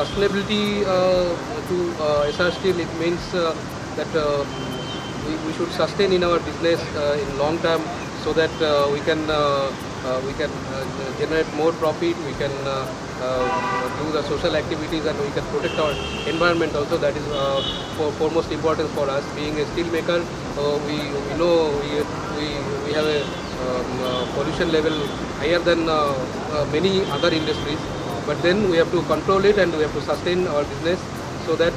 sustainability to SR Steel, it means that we should sustain in our business in long term, so that we can generate more profit, we can do the social activities, and we can protect our environment also. That is foremost important for us. Being a steel maker, we know we have a pollution level higher than many other industries, but then we have to control it and we have to sustain our business, so that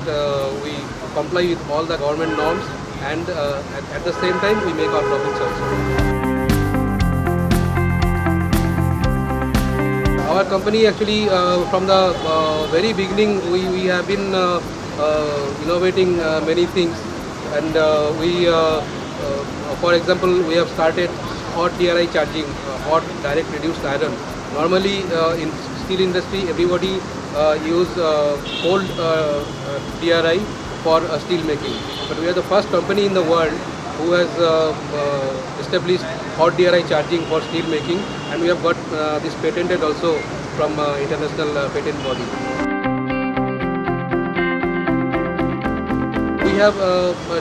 we comply with all the government norms, and at the same time we make our profits also. Our company actually, from the very beginning, we have been innovating many things, and for example, we have started hot DRI charging, hot direct reduced iron. Normally, in steel industry, everybody use cold DRI for steel making, but we are the first company in the world who has established hot DRI charging for steel making, and we have got this patented also from international patent body. We have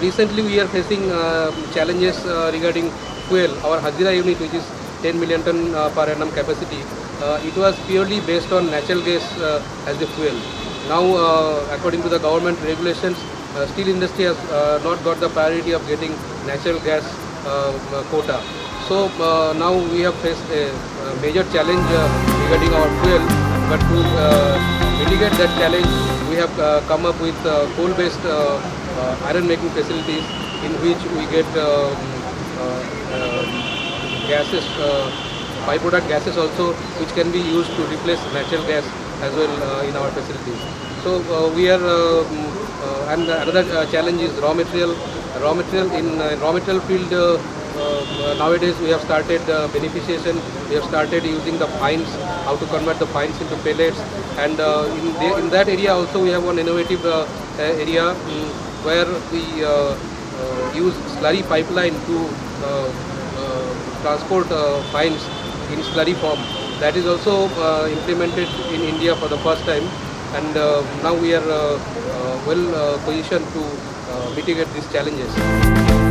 recently we are facing challenges regarding fuel. Our Hazira unit, which is 10 million ton per annum capacity, it was purely based on natural gas as the fuel. Now, according to the government regulations, steel industry has not got the priority of getting natural gas quota. So now we have faced a major challenge regarding our fuel, but to mitigate that challenge, we have come up with coal-based iron making facilities, in which we get gases, byproduct gases also, which can be used to replace natural gas as well in our facilities. So we are, and another challenge is raw material. Raw material in raw material field. Nowadays we have started beneficiation. We have started using the fines, how to convert the fines into pellets, and in that area also we have one innovative area where we use slurry pipeline to transport fines in slurry form. That is also implemented in India for the first time, and now we are well positioned to mitigate these challenges.